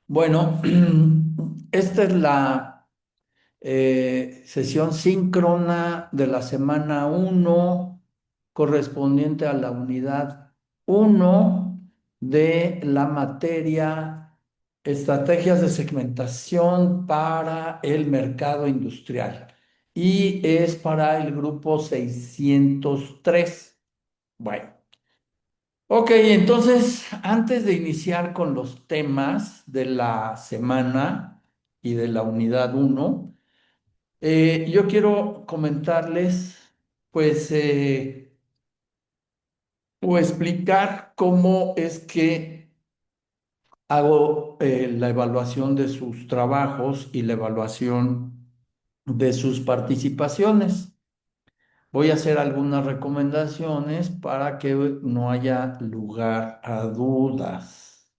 Bueno, esta es la sesión síncrona de la semana uno, correspondiente a la unidad uno de la materia Estrategias de segmentación para el mercado industrial. Y es para el grupo 603. Bueno. Ok, entonces, antes de iniciar con los temas de la semana y de la unidad uno, yo quiero comentarles, pues, o explicar cómo es que hago la evaluación de sus trabajos y la evaluación de sus participaciones. Voy a hacer algunas recomendaciones para que no haya lugar a dudas.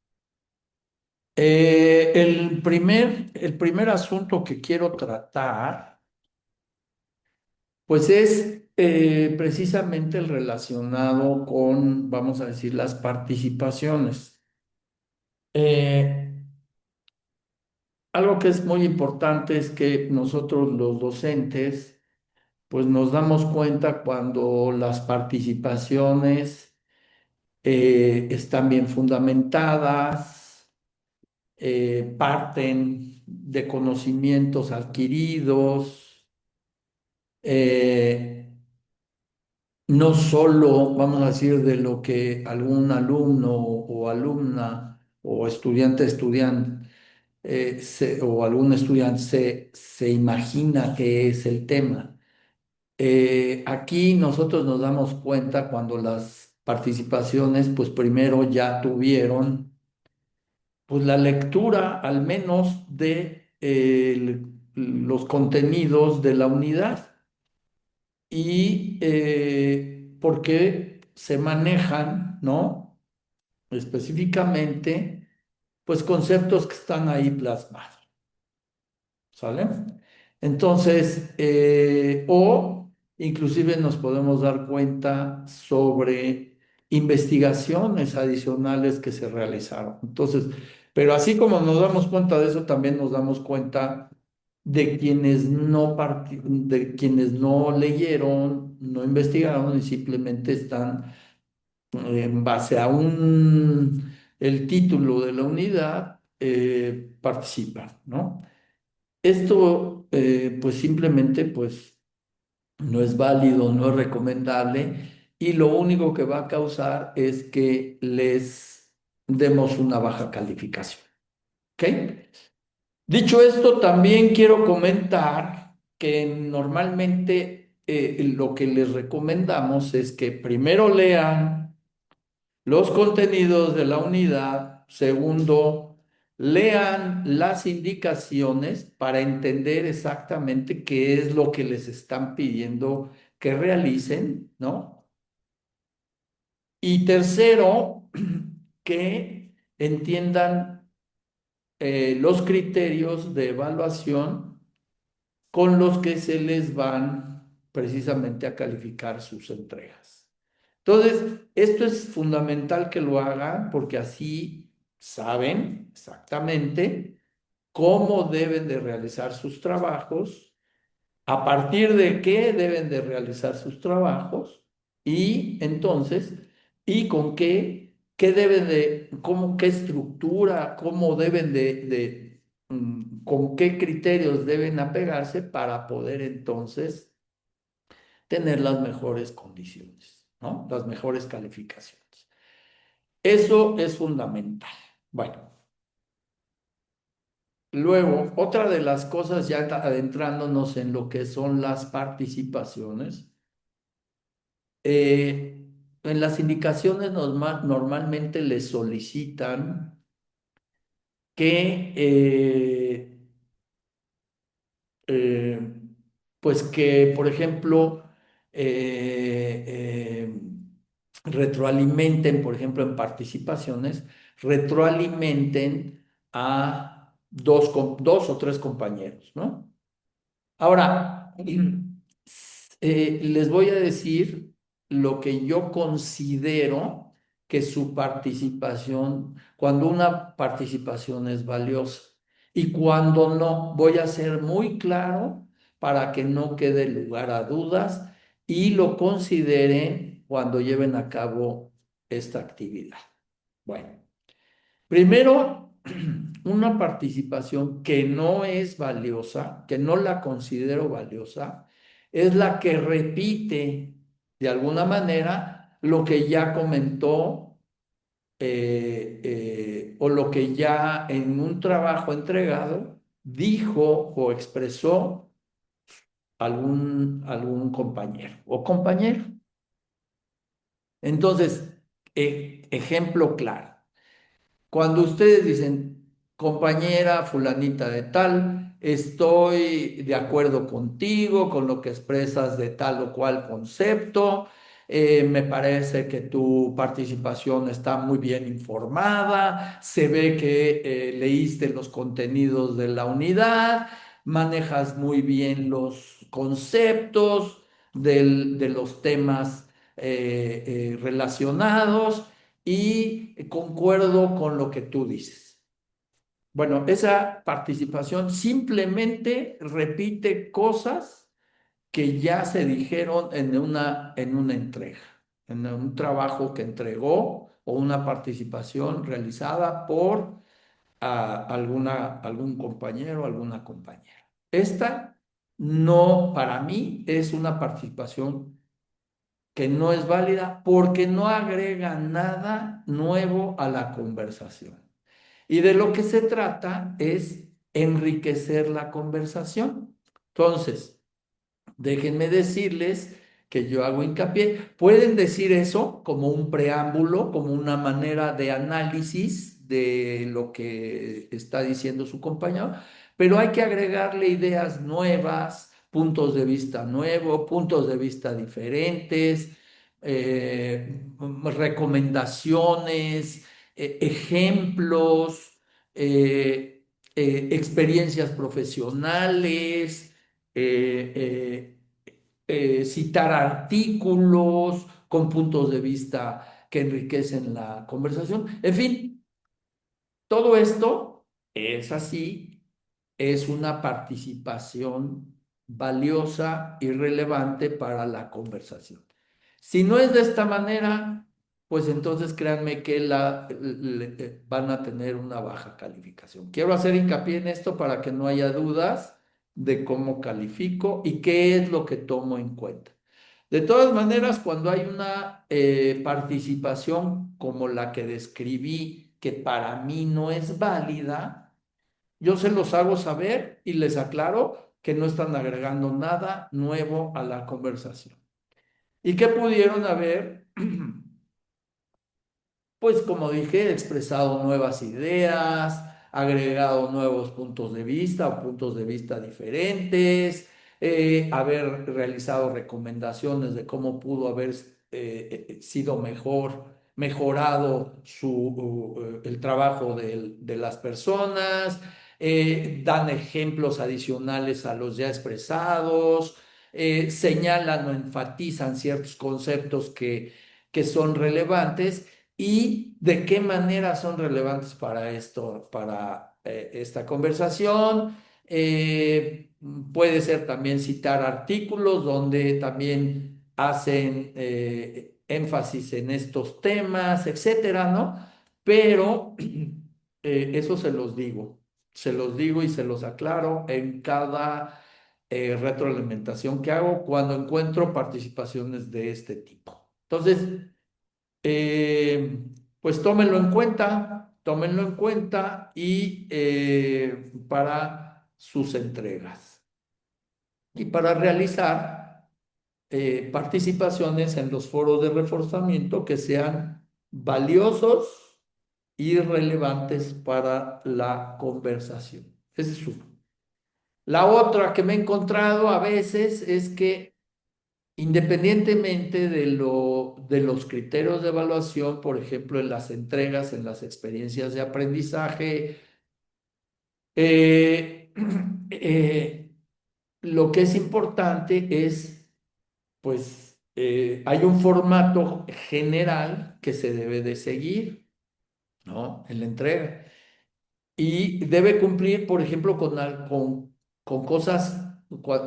El primer asunto que quiero tratar, pues es precisamente el relacionado con, vamos a decir, las participaciones. Eh, Algo que es muy importante es que nosotros los docentes, pues nos damos cuenta cuando las participaciones están bien fundamentadas, parten de conocimientos adquiridos. eh, no solo, vamos a decir, de lo que algún alumno o alumna o estudiante o algún estudiante se imagina que es el tema. Aquí nosotros nos damos cuenta cuando las participaciones, pues primero ya tuvieron, pues la lectura al menos de los contenidos de la unidad y por qué se manejan, ¿no? Específicamente, pues conceptos que están ahí plasmados, ¿sale? Entonces, o inclusive nos podemos dar cuenta sobre investigaciones adicionales que se realizaron. Entonces, pero así como nos damos cuenta de eso, también nos damos cuenta de quienes no leyeron, no investigaron y simplemente están en base a el título de la unidad, participan, ¿no? Esto, pues simplemente, pues no es válido, no es recomendable y lo único que va a causar es que les demos una baja calificación, ¿ok? Dicho esto, también quiero comentar que normalmente lo que les recomendamos es que primero lean los contenidos de la unidad. Segundo, lean las indicaciones para entender exactamente qué es lo que les están pidiendo que realicen, ¿no? Y tercero, que entiendan los criterios de evaluación con los que se les van precisamente a calificar sus entregas. Entonces, esto es fundamental que lo hagan porque así saben exactamente cómo deben de realizar sus trabajos, a partir de qué deben de realizar sus trabajos y entonces, y con qué deben de, cómo, qué estructura, cómo deben con qué criterios deben apegarse para poder entonces tener las mejores condiciones, ¿no? Las mejores calificaciones. Eso es fundamental. Bueno, luego, otra de las cosas ya adentrándonos en lo que son las participaciones, eh, en las indicaciones normalmente les solicitan que, eh, pues que, por ejemplo, retroalimenten, por ejemplo, en participaciones, retroalimenten a dos o tres compañeros, ¿no? Ahora, les voy a decir lo que yo considero que su participación, cuando una participación es valiosa y cuando no. Voy a ser muy claro para que no quede lugar a dudas y lo consideren cuando lleven a cabo esta actividad. Bueno, primero, una participación que no es valiosa, que no la considero valiosa, es la que repite de alguna manera lo que ya comentó o lo que ya en un trabajo entregado dijo o expresó algún compañero o compañero. Entonces, ejemplo claro. Cuando ustedes dicen, compañera fulanita de tal, estoy de acuerdo contigo con lo que expresas de tal o cual concepto, me parece que tu participación está muy bien informada, se ve que leíste los contenidos de la unidad, manejas muy bien los conceptos de los temas relacionados y concuerdo con lo que tú dices. Bueno, esa participación simplemente repite cosas que ya se dijeron en una entrega, en un trabajo que entregó o una participación realizada por algún compañero, alguna compañera. Esta no, para mí, es una participación que no es válida porque no agrega nada nuevo a la conversación. Y de lo que se trata es enriquecer la conversación. Entonces, déjenme decirles que yo hago hincapié. Pueden decir eso como un preámbulo, como una manera de análisis de lo que está diciendo su compañero, pero hay que agregarle ideas nuevas, puntos de vista nuevos, puntos de vista diferentes, recomendaciones, ejemplos, experiencias profesionales. Citar artículos con puntos de vista que enriquecen la conversación. En fin, todo esto es así, es una participación valiosa y relevante para la conversación. Si no es de esta manera, pues entonces créanme que van a tener una baja calificación. Quiero hacer hincapié en esto para que no haya dudas de cómo califico y qué es lo que tomo en cuenta. De todas maneras, cuando hay una participación como la que describí, que para mí no es válida, yo se los hago saber y les aclaro que no están agregando nada nuevo a la conversación. ¿Y qué pudieron haber? Pues como dije, he expresado nuevas ideas, agregado nuevos puntos de vista o puntos de vista diferentes, haber realizado recomendaciones de cómo pudo haber sido mejorado el trabajo de las personas, dan ejemplos adicionales a los ya expresados, señalan o enfatizan ciertos conceptos que son relevantes y de qué manera son relevantes para esto, para esta conversación. Puede ser también citar artículos donde también hacen énfasis en estos temas, etcétera, ¿no? Pero eso se los digo y se los aclaro en cada retroalimentación que hago cuando encuentro participaciones de este tipo. Entonces, eh, pues tómenlo en cuenta y para sus entregas y para realizar participaciones en los foros de reforzamiento que sean valiosos y relevantes para la conversación. Ese es uno. La otra que me he encontrado a veces es que independientemente de los criterios de evaluación, por ejemplo, en las entregas, en las experiencias de aprendizaje, eh, eh, lo que es importante es, pues, hay un formato general que se debe de seguir, ¿no? En la entrega. Y debe cumplir, por ejemplo, con cosas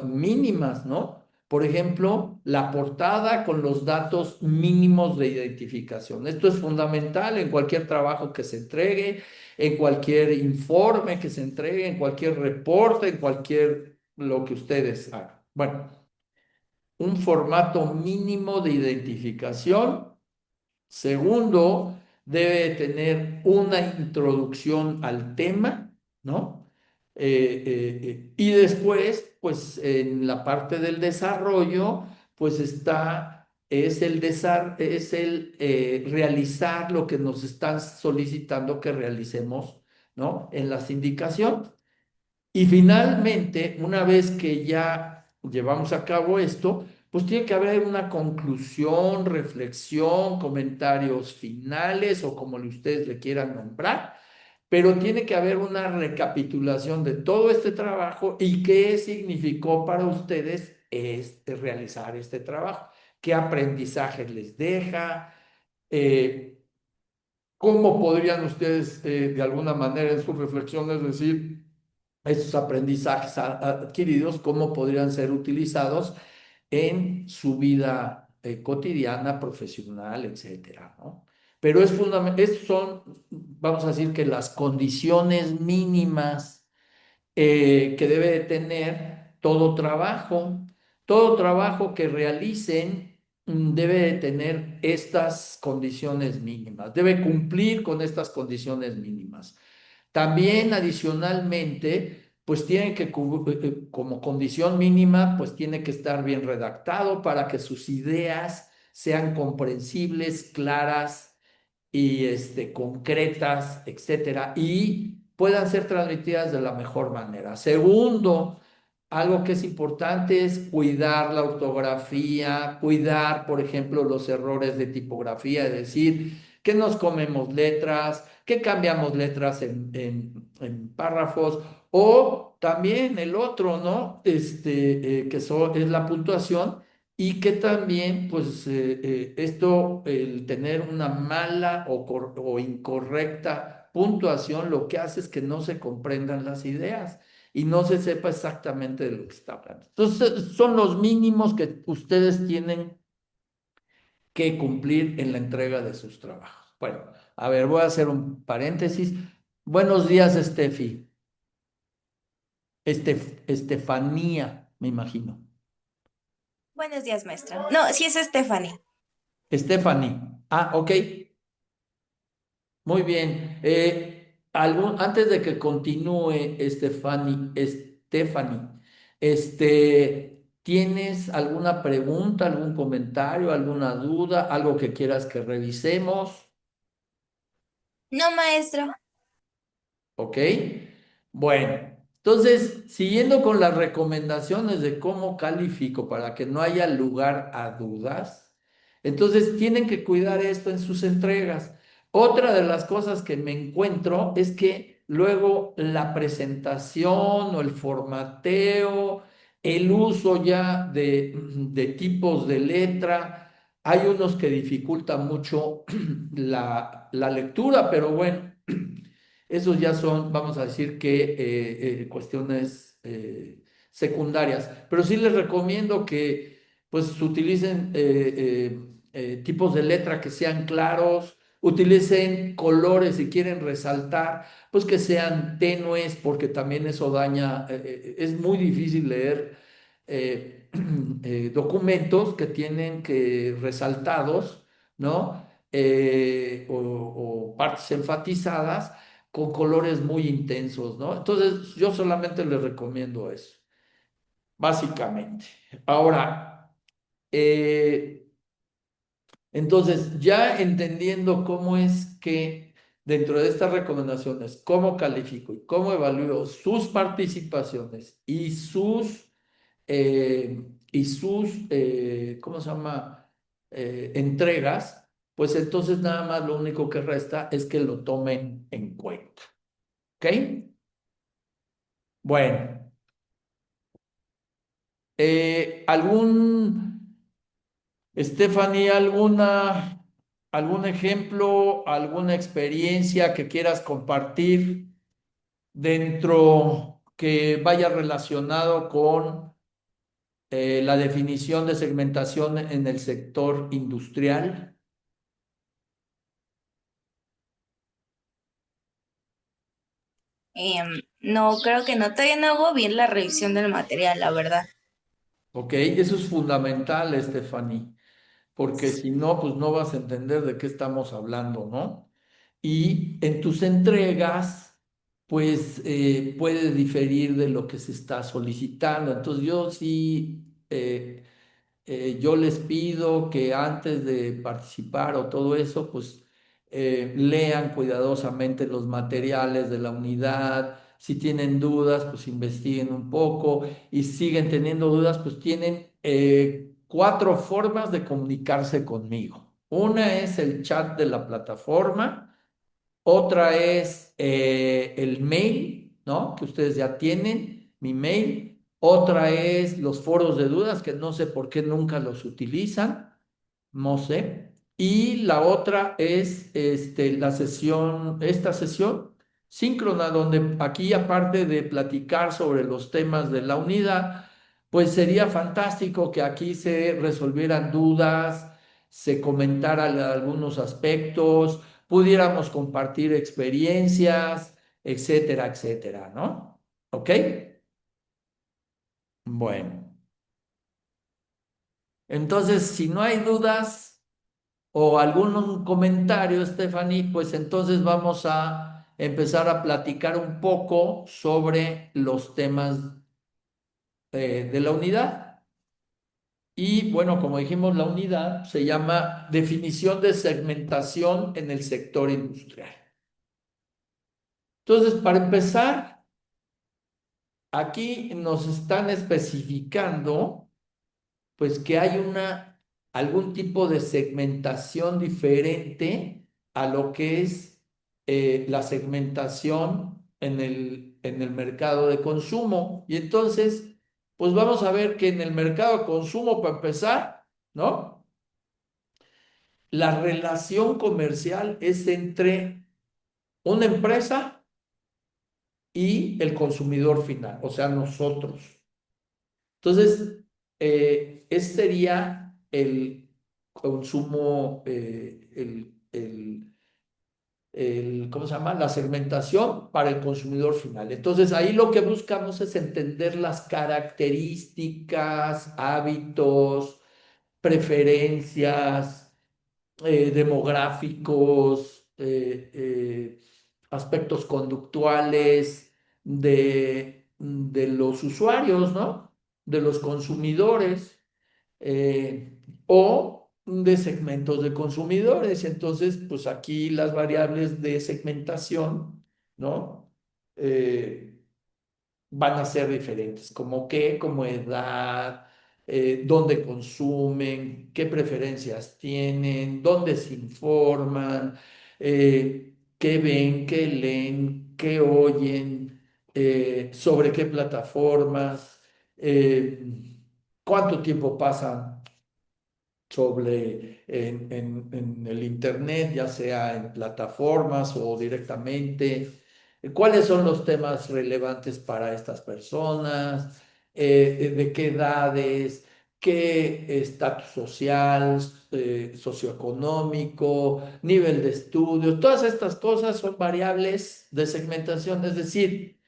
mínimas, ¿no? Por ejemplo, la portada con los datos mínimos de identificación. Esto es fundamental en cualquier trabajo que se entregue, en cualquier informe que se entregue, en cualquier reporte, en cualquier lo que ustedes hagan. Bueno, un formato mínimo de identificación. Segundo, debe tener una introducción al tema, ¿no? Y después, pues en la parte del desarrollo, pues es el realizar lo que nos están solicitando que realicemos, ¿no? En las indicaciones. Y finalmente, una vez que ya llevamos a cabo esto, pues tiene que haber una conclusión, reflexión, comentarios finales o como ustedes le quieran nombrar, pero tiene que haber una recapitulación de todo este trabajo y qué significó para ustedes realizar este trabajo, qué aprendizaje les deja, eh, cómo podrían ustedes de alguna manera en sus reflexiones decir estos aprendizajes adquiridos, cómo podrían ser utilizados en su vida cotidiana, profesional, etcétera, ¿no? Pero es fundamental, son, vamos a decir que las condiciones mínimas que debe de tener todo trabajo que realicen debe de tener estas condiciones mínimas, debe cumplir con estas condiciones mínimas. También adicionalmente, pues tiene que, como condición mínima, pues tiene que estar bien redactado para que sus ideas sean comprensibles, claras y concretas, etcétera, y puedan ser transmitidas de la mejor manera. Segundo, algo que es importante es cuidar la ortografía, cuidar, por ejemplo, los errores de tipografía, es decir, que nos comemos letras, que cambiamos letras en párrafos, o también el otro, ¿no? Es la puntuación y que también, pues, esto, el tener una mala o incorrecta puntuación, lo que hace es que no se comprendan las ideas y no se sepa exactamente de lo que está hablando. Entonces, son los mínimos que ustedes tienen que cumplir en la entrega de sus trabajos. Bueno, a ver, voy a hacer un paréntesis. Buenos días, Estefi. Estefanía, me imagino. Buenos días, maestra. No, sí es Stephanie. Stephanie. Ah, ok. Muy bien. Antes de que continúe, Stephanie, ¿tienes alguna pregunta, algún comentario, alguna duda, algo que quieras que revisemos? No, maestra. ¿Ok? Bueno, entonces, siguiendo con las recomendaciones de cómo califico para que no haya lugar a dudas, entonces tienen que cuidar esto en sus entregas. Otra de las cosas que me encuentro es que luego la presentación o el formateo, el uso ya de tipos de letra, hay unos que dificultan mucho la lectura, pero bueno. Esos ya son, vamos a decir que cuestiones secundarias, pero sí les recomiendo que pues utilicen tipos de letra que sean claros, utilicen colores si quieren resaltar, pues que sean tenues, porque también eso daña, es muy difícil leer documentos que tienen que resaltados, ¿no? O partes enfatizadas con colores muy intensos, ¿no? Entonces, yo solamente les recomiendo eso, básicamente. Ahora, eh, entonces, ya entendiendo cómo es que dentro de estas recomendaciones, cómo califico y cómo evalúo sus participaciones ¿cómo se llama? Entregas, pues entonces nada más lo único que resta es que lo tomen en cuenta. ¿Ok? Bueno. ¿Algún Stephanie, algún ejemplo, alguna experiencia que quieras compartir dentro que vaya relacionado con la definición de segmentación en el sector industrial? No, creo que no, todavía no hago bien la revisión del material, la verdad. Ok, eso es fundamental, Stephanie, porque si no, pues no vas a entender de qué estamos hablando, ¿no? Y en tus entregas, pues puede diferir de lo que se está solicitando. Entonces yo sí, yo les pido que antes de participar o todo eso, pues lean cuidadosamente los materiales de la unidad. Si tienen dudas, pues investiguen un poco, y siguen teniendo dudas, pues tienen cuatro formas de comunicarse conmigo. Una es el chat de la plataforma. Otra es el mail, ¿no? Que ustedes ya tienen, mi mail. Otra es los foros de dudas, que no sé por qué nunca los utilizan, no sé. Y la otra es la sesión, esta sesión síncrona, donde aquí, aparte de platicar sobre los temas de la unidad, pues sería fantástico que aquí se resolvieran dudas, se comentaran algunos aspectos, pudiéramos compartir experiencias, etcétera, etcétera, ¿no? ¿Ok? Bueno, entonces, si no hay dudas o algún comentario, Stephanie, pues entonces vamos a empezar a platicar un poco sobre los temas de la unidad. Y bueno, como dijimos, la unidad se llama definición de segmentación en el sector industrial. Entonces, para empezar, aquí nos están especificando pues que hay algún tipo de segmentación diferente a lo que es la segmentación en el mercado de consumo. Y entonces, pues vamos a ver que en el mercado de consumo, para empezar, ¿no? La relación comercial es entre una empresa y el consumidor final, o sea, nosotros. Entonces, ese sería el consumo, ¿cómo se llama? La segmentación para el consumidor final. Entonces, ahí lo que buscamos es entender las características, hábitos, preferencias, demográficos, aspectos conductuales de los usuarios, ¿no? De los consumidores, o de segmentos de consumidores. Entonces, pues aquí las variables de segmentación, ¿no? Eh, Van a ser diferentes, como qué, como edad, dónde consumen, qué preferencias tienen, dónde se informan, qué ven, qué leen, qué oyen, sobre qué plataformas, cuánto tiempo pasan en el Internet, ya sea en plataformas o directamente. ¿Cuáles son los temas relevantes para estas personas? ¿De qué edades? ¿Qué estatus social, socioeconómico, nivel de estudio? Todas estas cosas son variables de segmentación, es decir,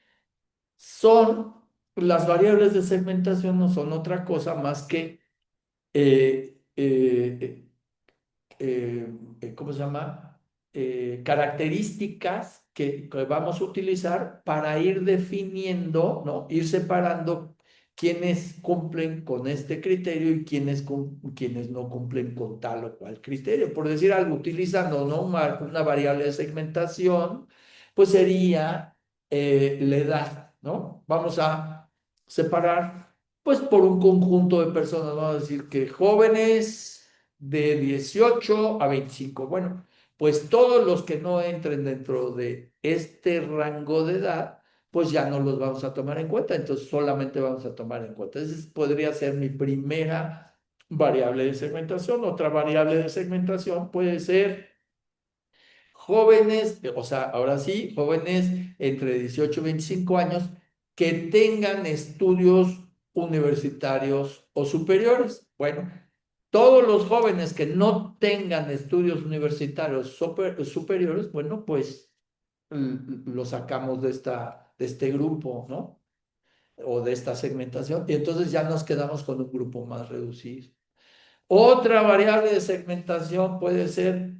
son las variables de segmentación, no son otra cosa más que ¿cómo se llama? Características que vamos a utilizar para ir definiendo, ¿no? Ir separando quiénes cumplen con este criterio y quiénes no cumplen con tal o cual criterio. Por decir algo, utilizando, ¿no? Una variable de segmentación, pues sería la edad, ¿no? Vamos a separar, pues, por un conjunto de personas, vamos a decir que jóvenes de 18 a 25. Bueno, pues todos los que no entren dentro de este rango de edad, pues ya no los vamos a tomar en cuenta. Entonces solamente vamos a tomar en cuenta. Esa podría ser mi primera variable de segmentación. Otra variable de segmentación puede ser jóvenes, o sea, ahora sí, jóvenes entre 18 y 25 años que tengan estudios universitarios o superiores. Bueno, todos los jóvenes que no tengan estudios universitarios superiores, bueno, pues lo sacamos de este grupo, ¿no? O de esta segmentación, y entonces ya nos quedamos con un grupo más reducido. Otra variable de segmentación puede ser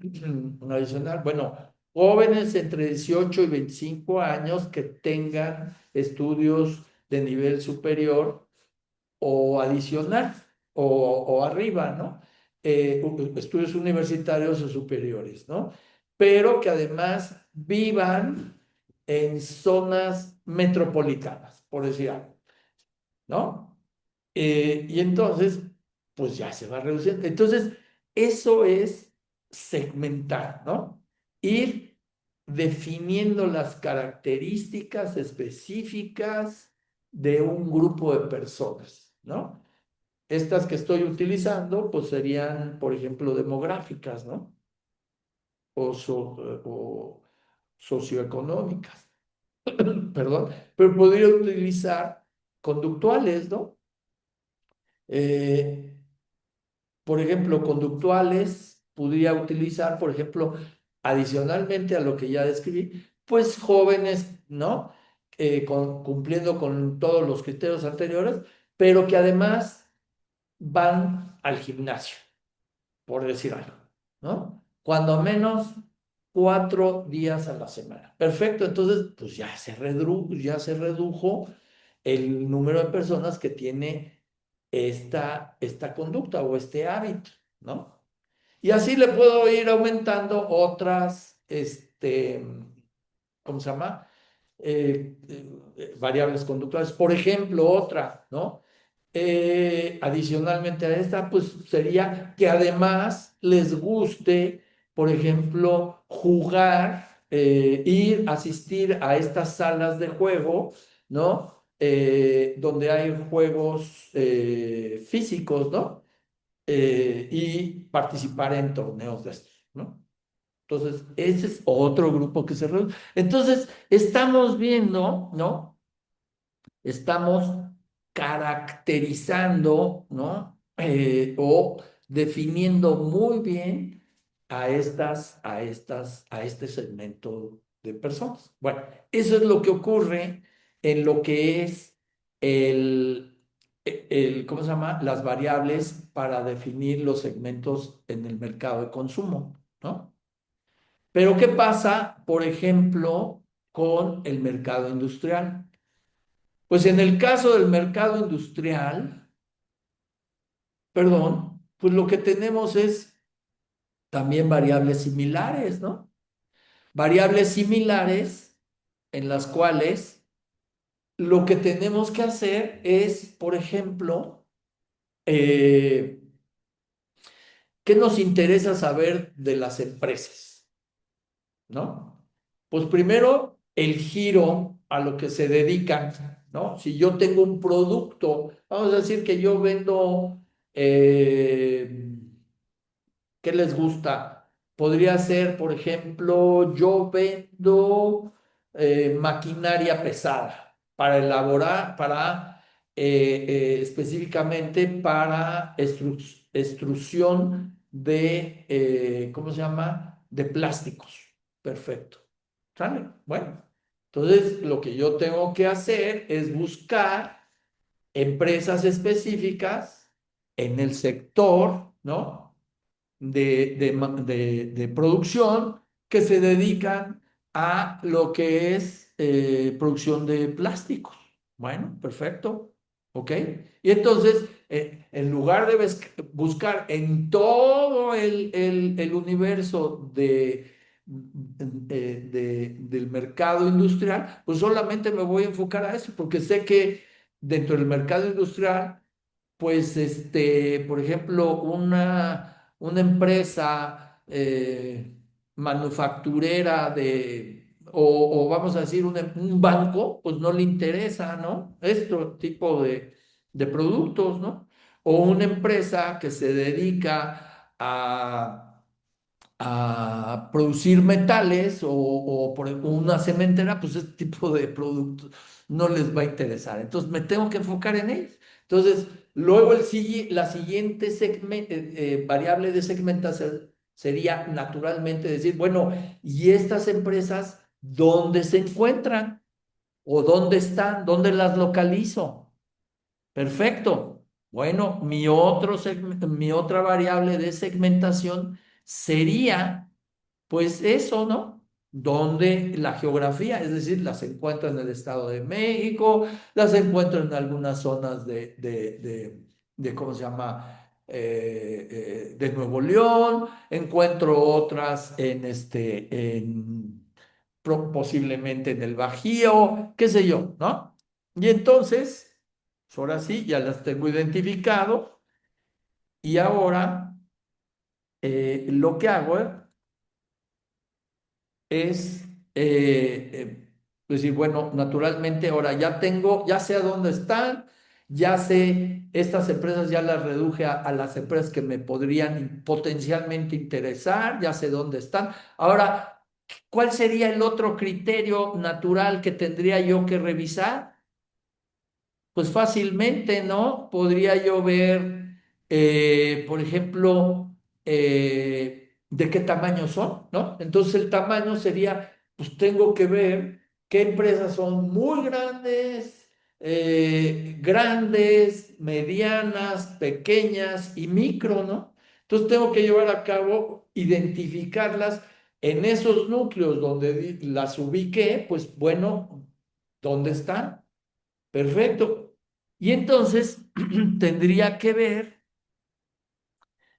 adicional, bueno, jóvenes entre 18 y 25 años que tengan estudios de nivel superior o adicional o arriba, ¿no? Estudios universitarios o superiores, ¿no? Pero que además vivan en zonas metropolitanas, por decir algo, ¿no? Y entonces, pues ya se va reduciendo. Entonces, eso es segmentar, ¿no? Ir definiendo las características específicas de un grupo de personas, ¿no? Estas que estoy utilizando, pues serían, por ejemplo, demográficas, ¿no? O socioeconómicas, perdón, pero podría utilizar conductuales, ¿no? Eh, por ejemplo, conductuales, podría utilizar, por ejemplo, adicionalmente a lo que ya describí, pues jóvenes, ¿no? Cumpliendo con todos los criterios anteriores, pero que además van al gimnasio, por decir algo, ¿no? Cuando menos 4 días a la semana. Perfecto, entonces, pues ya se redujo el número de personas que tiene esta conducta o este hábito, ¿no? Y así le puedo ir aumentando otras, ¿cómo se llama? Variables conductuales. Por ejemplo, otra, ¿no? Adicionalmente a esta, pues sería que además les guste, por ejemplo, jugar, asistir a estas salas de juego, ¿no? Donde hay juegos físicos, ¿no? Y participar en torneos de estos, ¿no? Entonces, ese es otro grupo que se reúne. Entonces, estamos viendo, ¿no? Estamos caracterizando, ¿no? O definiendo muy bien a este segmento de personas. Bueno, eso es lo que ocurre en lo que es ¿cómo se llama? Las variables para definir los segmentos en el mercado de consumo, ¿no? Pero ¿qué pasa, por ejemplo, con el mercado industrial? Pues en el caso del mercado industrial, perdón, pues lo que tenemos es también variables similares, ¿no? Variables similares en las cuales lo que tenemos que hacer es, por ejemplo, eh, ¿qué nos interesa saber de las empresas? ¿No? Pues primero, el giro a lo que se dedican, ¿no? Si yo tengo un producto, vamos a decir que yo vendo, ¿qué les gusta? Podría ser, por ejemplo, yo vendo maquinaria pesada para elaborar, específicamente para extrusión de, ¿cómo se llama? De plásticos. Perfecto. ¿Sale? Bueno, entonces lo que yo tengo que hacer es buscar empresas específicas en el sector, ¿no? De producción que se dedican a lo que es producción de plásticos. Bueno, perfecto. ¿Ok? Y entonces, en lugar de buscar en todo el universo del mercado industrial, pues solamente me voy a enfocar a eso, porque sé que dentro del mercado industrial pues, por ejemplo, una empresa manufacturera o vamos a decir, un banco, pues no le interesa, ¿no? Este tipo de productos, ¿no? o una empresa que se dedica a producir metales o por ejemplo, una cementera, pues este tipo de productos no les va a interesar. Entonces me tengo que enfocar en ellos. Entonces, luego la siguiente variable de segmentación sería naturalmente decir, bueno, ¿y estas empresas dónde se encuentran? ¿O dónde están? ¿Dónde las localizo? Perfecto. Bueno, mi otra variable de segmentación sería, pues eso, ¿no? Donde la geografía, es decir, las encuentro en el Estado de México, las encuentro en algunas zonas ¿cómo se llama? De Nuevo León, encuentro otras posiblemente en el Bajío, qué sé yo, ¿no? Y entonces, pues ahora sí, ya las tengo identificado y ahora lo que hago es decir, bueno, naturalmente ahora ya tengo, ya sé a dónde están, ya sé, estas empresas ya las reduje a las empresas que me podrían potencialmente interesar, ya sé dónde están. Ahora, ¿cuál sería el otro criterio natural que tendría yo que revisar? Pues fácilmente, ¿no? Podría yo ver, por ejemplo, de qué tamaño son, ¿no? Entonces el tamaño sería, pues tengo que ver qué empresas son muy grandes, grandes, medianas, pequeñas y micro, ¿no? Entonces tengo que llevar a cabo, identificarlas en esos núcleos donde las ubiqué, pues bueno, ¿dónde están? Perfecto. Y entonces tendría que ver,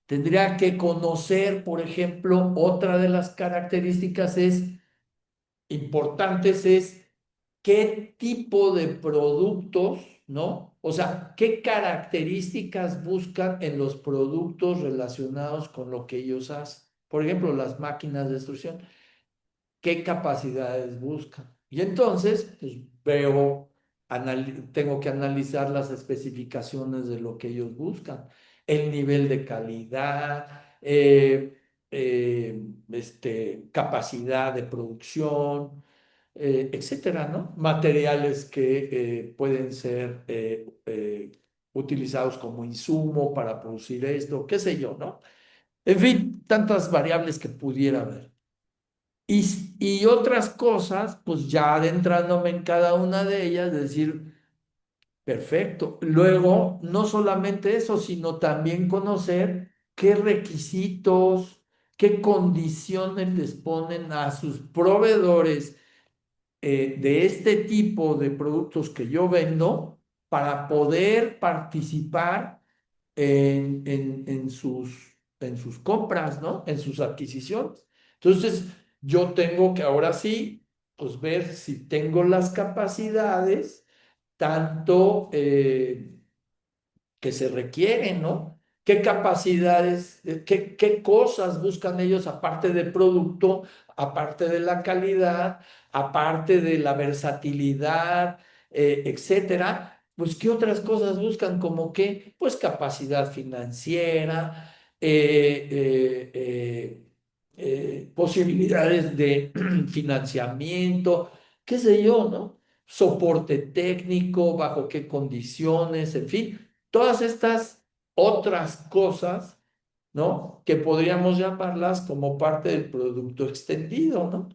tendría que conocer, por ejemplo, otra de las características importantes es qué tipo de productos, ¿no? O sea, qué características buscan en los productos relacionados con lo que ellos hacen. Por ejemplo, las máquinas de extrusión, qué capacidades buscan. Y entonces, pues veo, tengo que analizar las especificaciones de lo que ellos buscan, el nivel de calidad, capacidad de producción, etcétera, ¿no? Materiales que pueden ser utilizados como insumo para producir esto, qué sé yo, ¿no? En fin, tantas variables que pudiera haber. Y otras cosas, pues ya adentrándome en cada una de ellas, decir, perfecto. Luego, no solamente eso, sino también conocer qué requisitos, qué condiciones les ponen a sus proveedores de este tipo de productos que yo vendo para poder participar en sus compras, ¿no? En sus adquisiciones. Entonces, yo tengo que ahora sí, pues ver si tengo las capacidades, tanto que se requieren, ¿no? ¿Qué capacidades, qué cosas buscan ellos aparte del producto, aparte de la calidad, aparte de la versatilidad, etcétera? Pues, ¿qué otras cosas buscan? Como que, pues, capacidad financiera, posibilidades de financiamiento, qué sé yo, ¿no? Soporte técnico, bajo qué condiciones, en fin. Todas estas otras cosas, ¿no? Que podríamos llamarlas como parte del producto extendido, ¿no?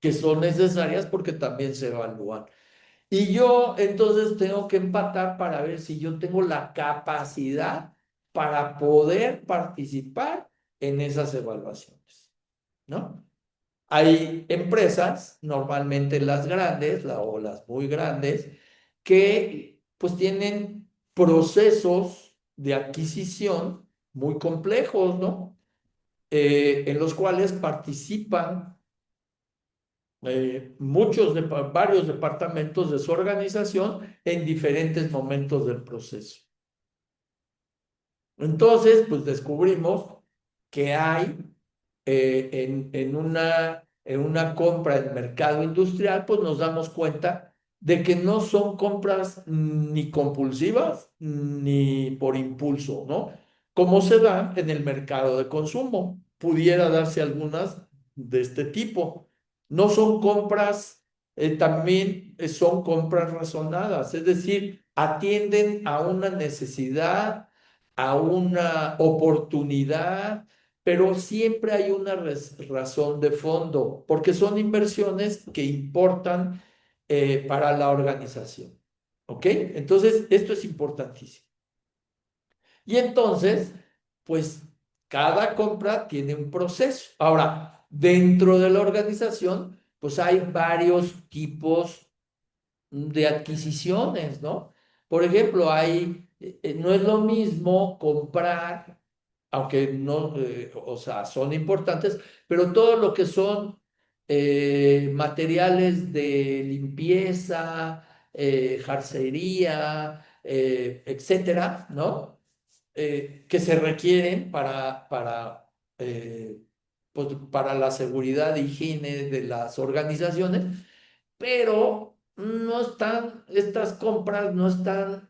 Que son necesarias porque también se evalúan. Y yo entonces tengo que empatar para ver si yo tengo la capacidad para poder participar en esas evaluaciones, ¿no? Hay empresas, normalmente las grandes o las muy grandes, que pues tienen procesos de adquisición muy complejos, ¿no? En los cuales participan varios departamentos de su organización en diferentes momentos del proceso. Entonces, pues descubrimos que hay en una compra en mercado industrial, pues nos damos cuenta de que no son compras ni compulsivas ni por impulso, ¿no? Como se da en el mercado de consumo. Pudiera darse algunas de este tipo. No son compras, también son compras razonadas, es decir, atienden a una necesidad, a una oportunidad, pero siempre hay una razón de fondo, porque son inversiones que importan para la organización. ¿Ok? Entonces, esto es importantísimo. Y entonces, pues cada compra tiene un proceso. Ahora, dentro de la organización, pues hay varios tipos de adquisiciones, ¿no? Por ejemplo, no es lo mismo comprar, aunque no, o sea, son importantes, pero todo lo que son materiales de limpieza, jarcería, etcétera, ¿no? Que se requieren pues, para la seguridad e higiene de las organizaciones, pero no están, estas compras no están,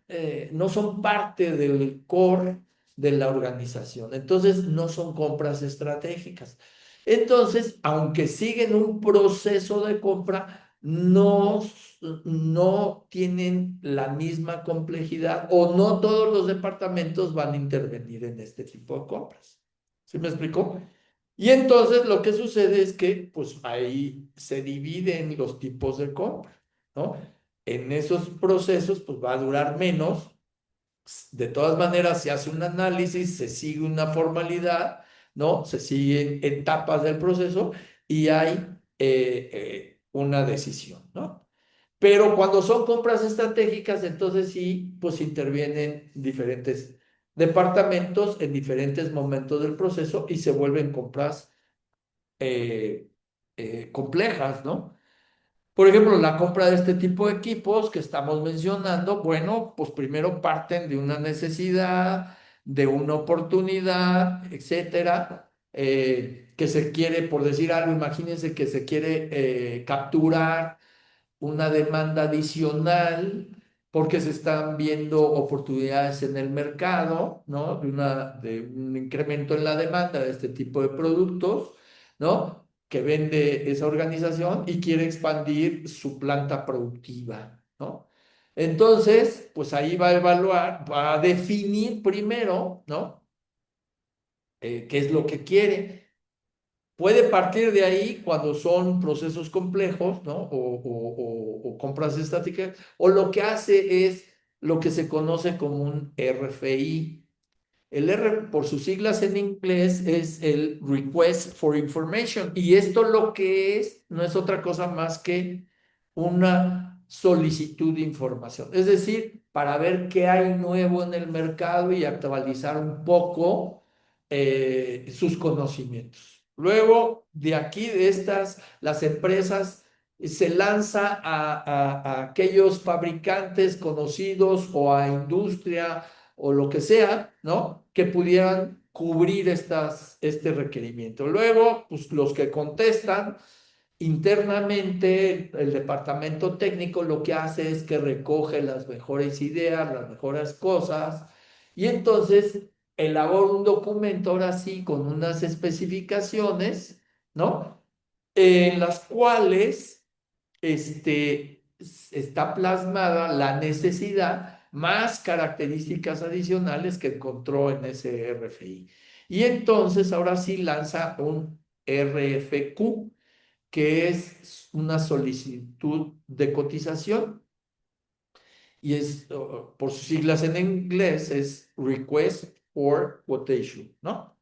no son parte del core de la organización. Entonces, no son compras estratégicas. Entonces, aunque siguen un proceso de compra, no tienen la misma complejidad o no todos los departamentos van a intervenir en este tipo de compras. ¿Sí me explicó? Y entonces lo que sucede es que pues ahí se dividen los tipos de compra, ¿no? En esos procesos pues va a durar menos. De todas maneras se hace un análisis, se sigue una formalidad, ¿no? Se siguen etapas del proceso y hay una decisión, ¿no? Pero cuando son compras estratégicas, entonces sí, pues intervienen diferentes departamentos en diferentes momentos del proceso y se vuelven compras eh, complejas, ¿no? Por ejemplo, la compra de este tipo de equipos que estamos mencionando, bueno, pues primero parten de una necesidad, de una oportunidad, etcétera, que se quiere, por decir algo, imagínense que se quiere capturar una demanda adicional porque se están viendo oportunidades en el mercado, ¿no? De un incremento en la demanda de este tipo de productos, ¿no? Que vende esa organización y quiere expandir su planta productiva, ¿no? Entonces, pues ahí va a evaluar, va a definir primero, ¿no? ¿Qué es lo que quiere? Puede partir de ahí cuando son procesos complejos, ¿no? O compras estáticas, o lo que hace es lo que se conoce como un RFI. El R, por sus siglas en inglés, es el Request for Information. Y esto lo que es, no es otra cosa más que una solicitud de información. Es decir, para ver qué hay nuevo en el mercado y actualizar un poco sus conocimientos. Luego, de aquí, de estas, las empresas se lanza a aquellos fabricantes conocidos o a industria o lo que sea, ¿no? Que pudieran cubrir este requerimiento. Luego, pues los que contestan internamente, el departamento técnico lo que hace es que recoge las mejores ideas, las mejores cosas, y entonces elabora un documento, ahora sí, con unas especificaciones, ¿no? En las cuales está plasmada la necesidad más características adicionales que encontró en ese RFI. Y entonces ahora sí lanza un RFQ, que es una solicitud de cotización y por sus siglas en inglés, es Request for Quotation, ¿no?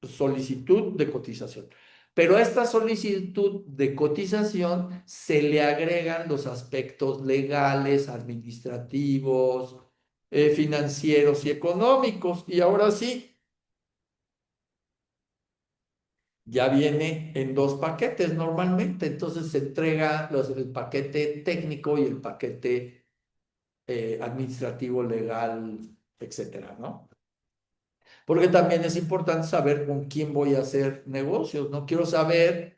Solicitud de cotización. Pero a esta solicitud de cotización se le agregan los aspectos legales, administrativos, financieros y económicos. Y ahora sí, ya viene en dos paquetes normalmente. Entonces se entrega el paquete técnico y el paquete administrativo, legal, etcétera, ¿no? Porque también es importante saber con quién voy a hacer negocios, ¿no? Quiero saber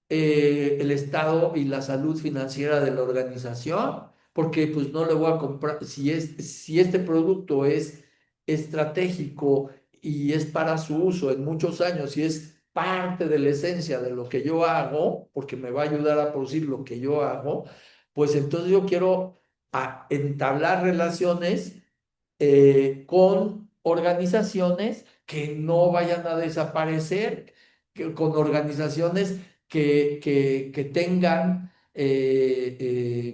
el estado y la salud financiera de la organización, porque pues no le voy a comprar, si este producto es estratégico y es para su uso en muchos años y es parte de la esencia de lo que yo hago, porque me va a ayudar a producir lo que yo hago, pues entonces yo quiero entablar relaciones con organizaciones que no vayan a desaparecer, con organizaciones que tengan,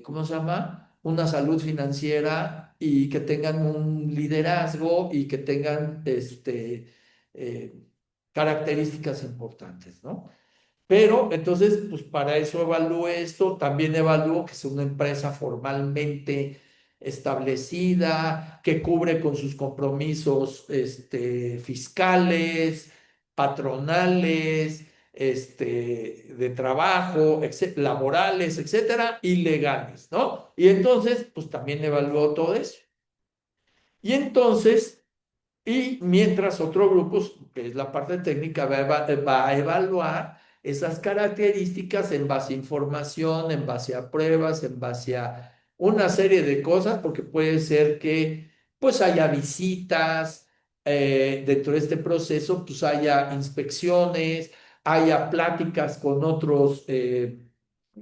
¿cómo se llama? Una salud financiera y que tengan un liderazgo y que tengan eh, características importantes, ¿no? Pero entonces, pues para eso evalúo esto, también evalúo que es una empresa formalmente establecida, que cubre con sus compromisos fiscales, patronales, de trabajo, laborales, etcétera, y legales, ¿no? Y entonces, pues también evalúo todo eso. Y entonces, y mientras otro grupo, que es la parte técnica, va a evaluar esas características en base a información, en base a pruebas, en base a una serie de cosas, porque puede ser que pues haya visitas dentro de este proceso, pues haya inspecciones, haya pláticas con otros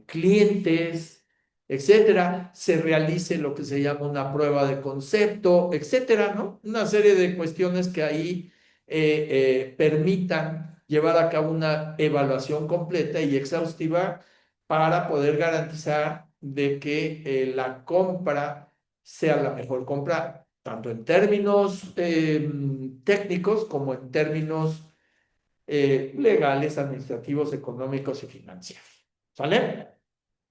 clientes, etcétera, se realice lo que se llama una prueba de concepto, etcétera, ¿no? Una serie de cuestiones que ahí permitan llevar a cabo una evaluación completa y exhaustiva para poder garantizar de que la compra sea la mejor compra, tanto en términos técnicos como en términos legales, administrativos, económicos y financieros. ¿Sale?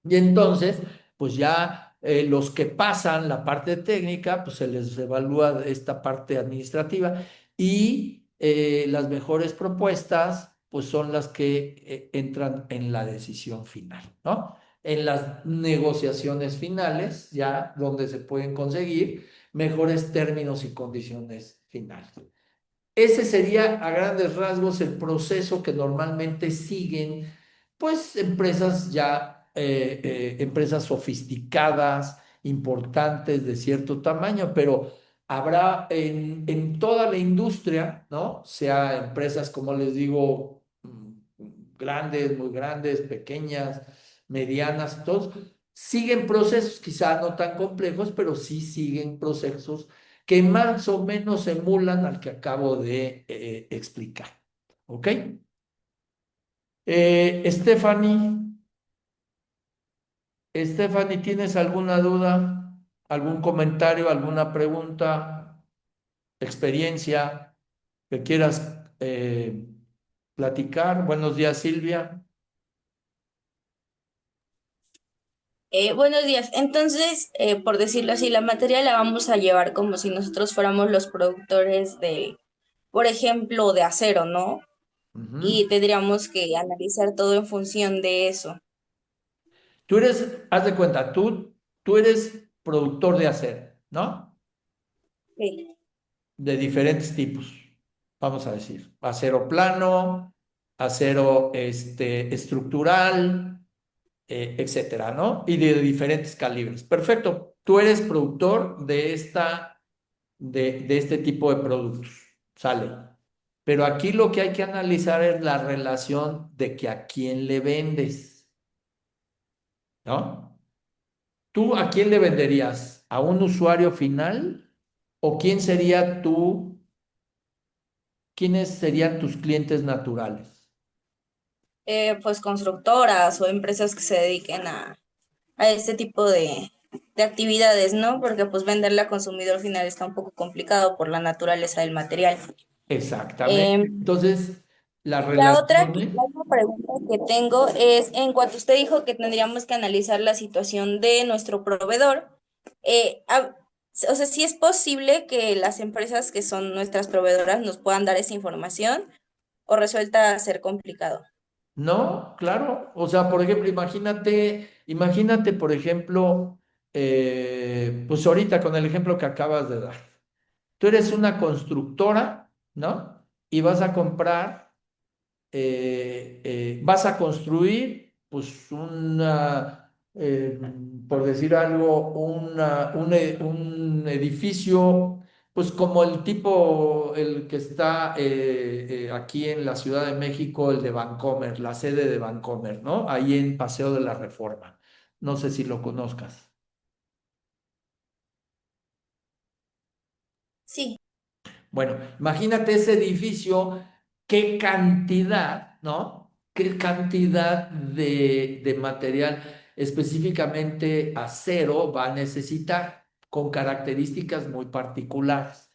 Y entonces, pues ya los que pasan la parte técnica, pues se les evalúa esta parte administrativa y las mejores propuestas, pues son las que entran en la decisión final, ¿no? En las negociaciones finales, ya donde se pueden conseguir mejores términos y condiciones finales. Ese sería a grandes rasgos el proceso que normalmente siguen, pues, empresas ya, empresas sofisticadas, importantes de cierto tamaño, pero habrá en toda la industria, ¿no? Sea empresas, como les digo, grandes, muy grandes, pequeñas, medianas, todos, siguen procesos, quizá no tan complejos, pero sí siguen procesos que más o menos emulan al que acabo de explicar. ¿Ok? Stephanie, Stephanie, ¿tienes alguna duda, algún comentario, alguna pregunta, experiencia que quieras platicar? Buenos días, Silvia. Buenos días. Entonces, por decirlo así, la materia la vamos a llevar como si nosotros fuéramos los productores de, por ejemplo, de acero, ¿no? Ujú. Y tendríamos que analizar todo en función de eso. Tú eres, haz de cuenta, tú eres productor de acero, ¿no? Sí. De diferentes tipos, vamos a decir, acero plano, acero estructural, etcétera, ¿no? Y de diferentes calibres. Perfecto. Tú eres productor de este tipo de productos. Sale. Pero aquí lo que hay que analizar es la relación de que a quién le vendes, ¿no? ¿Tú a quién le venderías? ¿A un usuario final? ¿O quién sería quiénes serían tus clientes naturales? Pues constructoras o empresas que se dediquen a este tipo de actividades, ¿no? Porque pues venderla a consumidor final está un poco complicado por la naturaleza del material. Exactamente. Em, Entonces, las La relaciones, otra pregunta que tengo es, en cuanto usted dijo que tendríamos que analizar la situación de nuestro proveedor, o sea, si es posible que las empresas que son nuestras proveedoras nos puedan dar esa información o resulta ser complicado. ¿no? Claro. O sea, por ejemplo, imagínate, por ejemplo, pues ahorita con el ejemplo que acabas de dar. Tú eres una constructora, ¿no? Y vas a comprar, vas a construir, pues, eh, por decir algo, un edificio, pues como el tipo, el que está aquí en la Ciudad de México, el de Vancomer, la sede de Vancomer, ¿no? Ahí en Paseo de la Reforma. No sé si lo conozcas. Sí. Bueno, imagínate ese edificio, qué cantidad, ¿no? Qué cantidad de material, específicamente acero, va a necesitar con características muy particulares.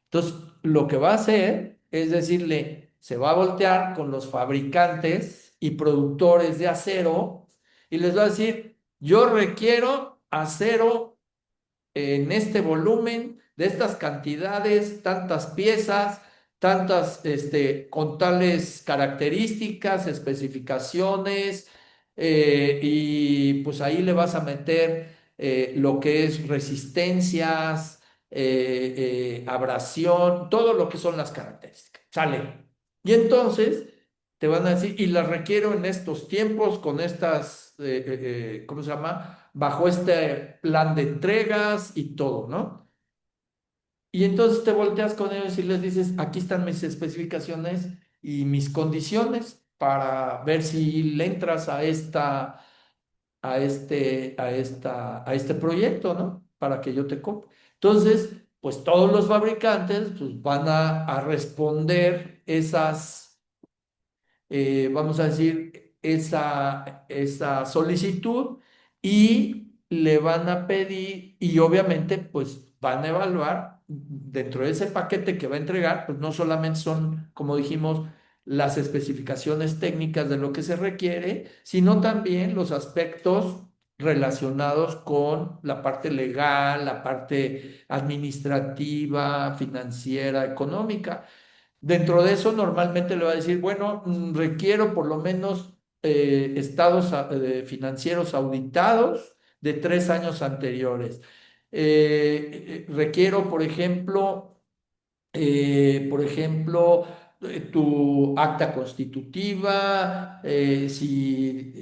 Entonces, lo que va a hacer es decirle, se va a voltear con los fabricantes y productores de acero y les va a decir, yo requiero acero en este volumen, de estas cantidades, tantas piezas, tantas, con tales características, especificaciones, y pues ahí le vas a meter lo que es resistencias, abrasión, todo lo que son las características. Sale. Y entonces te van a decir, y las requiero en estos tiempos, con estas, ¿cómo se llama? Bajo este plan de entregas y todo, ¿no? Y entonces te volteas con ellos y les dices, aquí están mis especificaciones y mis condiciones para ver si le entras a este proyecto, ¿no? Para que yo te compre. Entonces, pues todos los fabricantes pues, van a responder vamos a decir, esa solicitud y le van a pedir y obviamente pues van a evaluar dentro de ese paquete que va a entregar, pues no solamente son, como dijimos, las especificaciones técnicas de lo que se requiere, sino también los aspectos relacionados con la parte legal, la parte administrativa, financiera, económica. Dentro de eso, normalmente le va a decir, bueno, requiero por lo menos estados financieros auditados de 3 años anteriores. Requiero, por ejemplo, tu acta constitutiva, si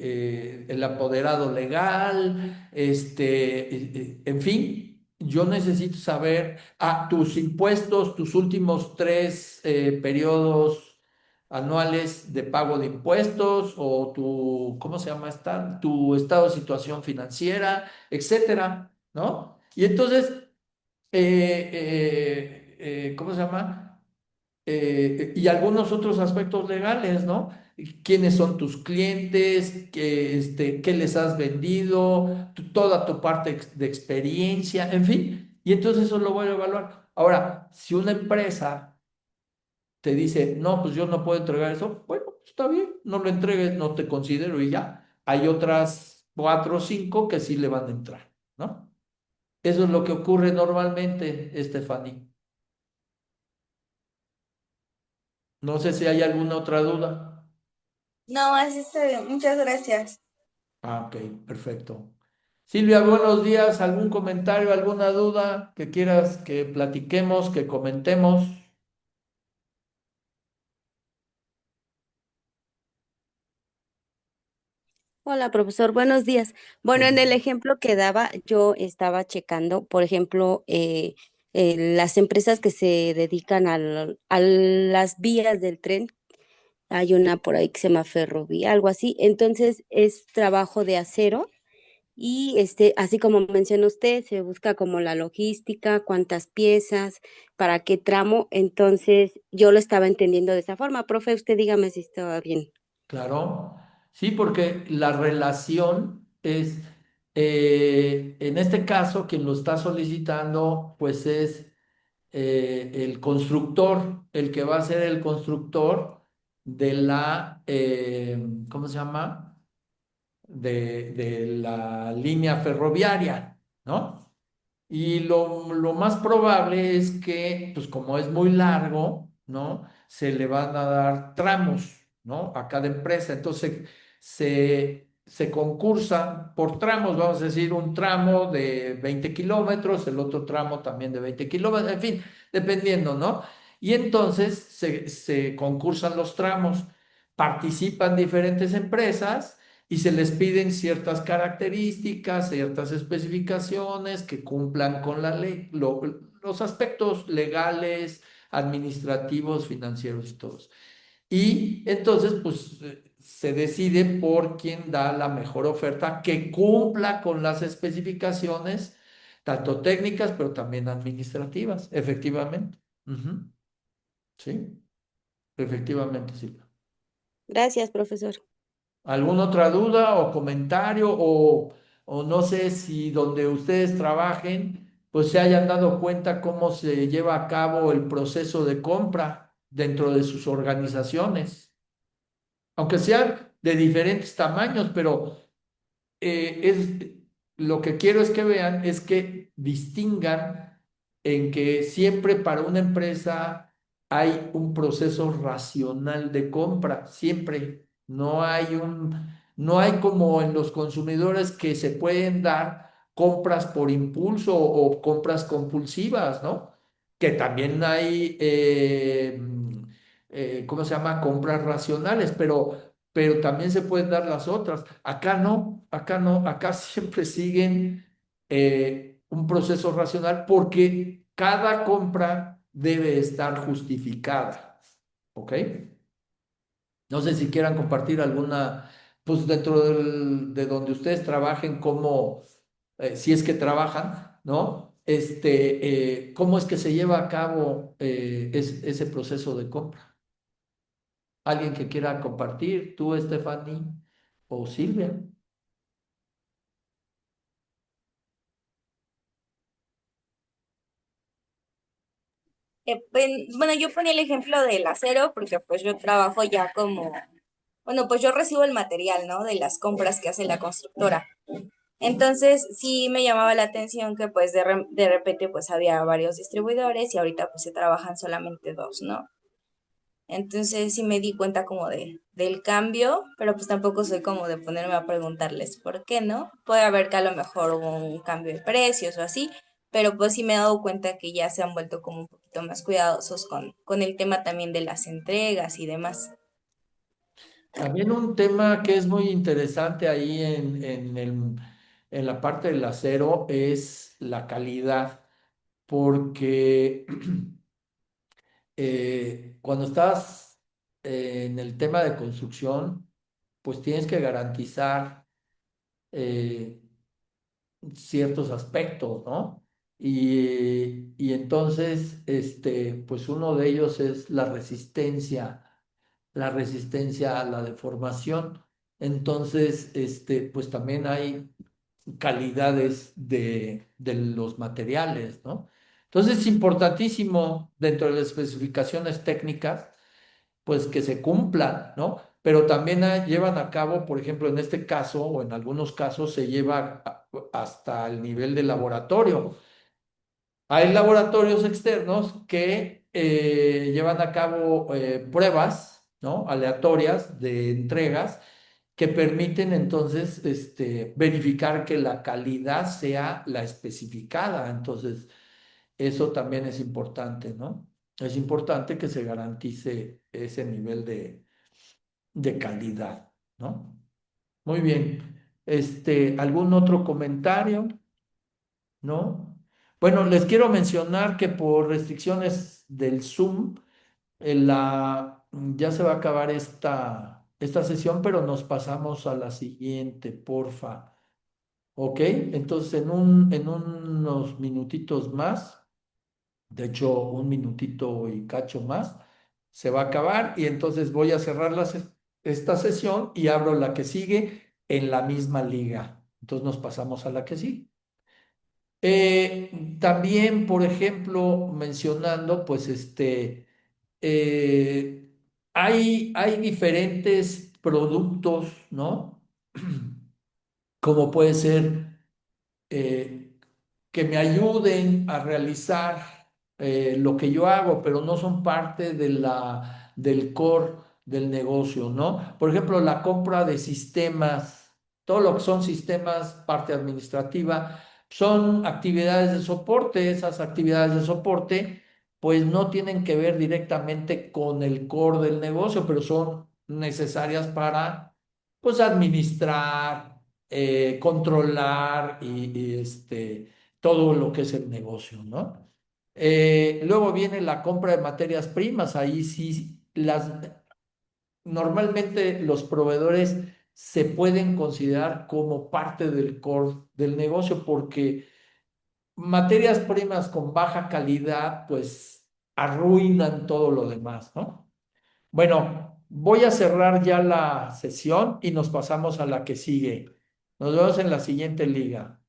el apoderado legal, en fin, yo necesito saber tus impuestos, tus últimos 3 periodos anuales de pago de impuestos o ¿cómo se llama esta? Tu estado de situación financiera, etcétera, ¿no? Y entonces, ¿cómo se llama? Y algunos otros aspectos legales, ¿no? ¿Quiénes son tus clientes? ¿Qué les has vendido? Toda tu parte de experiencia, en fin. Y entonces eso lo voy a evaluar. Ahora, si una empresa te dice, no, pues yo no puedo entregar eso, bueno, pues está bien, no lo entregues, no te considero y ya. Hay otras 4 o 5 que sí le van a entrar, ¿no? Eso es lo que ocurre normalmente, Stephanie. No sé si hay alguna otra duda. No, así está bien. Muchas gracias. Ok, perfecto. Silvia, buenos días. ¿Algún comentario, alguna duda que quieras que platiquemos, que comentemos? Hola, profesor, buenos días. Bueno, en el ejemplo que daba, yo estaba checando, por ejemplo, las empresas que se dedican a las vías del tren. Hay una por ahí que se llama Ferrovía, algo así. Entonces, es trabajo de acero y así como menciona usted, se busca como la logística, cuántas piezas, para qué tramo. Entonces, yo lo estaba entendiendo de esa forma. Profe, usted dígame si estaba bien. Claro. Sí, porque la relación es, en este caso, quien lo está solicitando, pues es el constructor, el que va a ser el constructor de ¿cómo se llama? De la línea ferroviaria, ¿no? Y lo más probable es que, pues como es muy largo, ¿no? Se le van a dar tramos, ¿no? A cada empresa. Entonces, se concursan por tramos, vamos a decir, un tramo de 20 kilómetros, el otro tramo también de 20 kilómetros, en fin, dependiendo, ¿no? Y entonces se concursan los tramos, participan diferentes empresas y se les piden ciertas características, ciertas especificaciones que cumplan con la ley, los aspectos legales, administrativos, financieros y todos. Y entonces, pues se decide por quién da la mejor oferta que cumpla con las especificaciones, tanto técnicas, pero también administrativas, efectivamente. Ujú. Sí, efectivamente, Silvia. Gracias, profesor. ¿Alguna otra duda o comentario o no sé si donde ustedes trabajen, pues se hayan dado cuenta cómo se lleva a cabo el proceso de compra dentro de sus organizaciones? Aunque sean de diferentes tamaños, pero es, lo que quiero es que vean, es que distingan en que siempre para una empresa hay un proceso racional de compra, siempre. No hay como en los consumidores que se pueden dar compras por impulso o compras compulsivas, ¿no? Que también hay, ¿cómo se llama? Compras racionales, pero también se pueden dar las otras. Acá no, acá no, acá siempre siguen un proceso racional porque cada compra debe estar justificada, ¿ok? No sé si quieran compartir alguna, pues dentro de donde ustedes trabajen, cómo, si es que trabajan, ¿no? ¿Cómo es que se lleva a cabo ese proceso de compra? ¿Alguien que quiera compartir? ¿Tú, Stephanie o Silvia? Bueno, yo ponía el ejemplo del acero porque pues yo trabajo ya como, bueno, pues yo recibo el material, ¿no? De las compras que hace la constructora. Entonces sí me llamaba la atención que pues de repente pues había varios distribuidores y ahorita pues se trabajan solamente dos, ¿no? Entonces sí me di cuenta como del cambio, pero pues tampoco soy como de ponerme a preguntarles por qué, ¿no? Puede haber que a lo mejor hubo un cambio de precios o así, pero pues sí me he dado cuenta que ya se han vuelto como un poquito más cuidadosos con el tema también de las entregas y demás. También un tema que es muy interesante ahí en la parte del acero es la calidad, porque cuando estás en el tema de construcción, pues tienes que garantizar eh, ciertos aspectos, ¿no? Y entonces, pues uno de ellos es la resistencia a la deformación. Entonces, pues también hay calidades de los materiales, ¿no? Entonces es importantísimo dentro de las especificaciones técnicas, pues que se cumplan, ¿no? Pero también llevan a cabo, por ejemplo, en este caso o en algunos casos se lleva hasta el nivel de laboratorio. Hay laboratorios externos que llevan a cabo pruebas, ¿no? Aleatorias de entregas que permiten entonces verificar que la calidad sea la especificada. Entonces, eso también es importante, ¿no? Es importante que se garantice ese nivel de calidad, ¿no? Muy bien. ¿Algún otro comentario? ¿No? Bueno, les quiero mencionar que por restricciones del Zoom, ya se va a acabar esta sesión, pero nos pasamos a la siguiente, porfa. ¿Ok? Entonces, en unos minutitos más, de hecho, un minutito y cacho más, se va a acabar y entonces voy a cerrar esta sesión y abro la que sigue en la misma liga. Entonces nos pasamos a la que sigue. También, por ejemplo, mencionando, pues eh, hay diferentes productos, ¿no? Como puede ser eh, que me ayuden a realizar lo que yo hago, pero no son parte del core del negocio, ¿no? Por ejemplo, la compra de sistemas, todo lo que son sistemas, parte administrativa, son actividades de soporte. Esas actividades de soporte, pues no tienen que ver directamente con el core del negocio, pero son necesarias para pues administrar, controlar todo lo que es el negocio, ¿no? Luego viene la compra de materias primas, ahí sí normalmente los proveedores se pueden considerar como parte del core del negocio porque materias primas con baja calidad pues arruinan todo lo demás, ¿no? Bueno, voy a cerrar ya la sesión y nos pasamos a la que sigue. Nos vemos en la siguiente liga.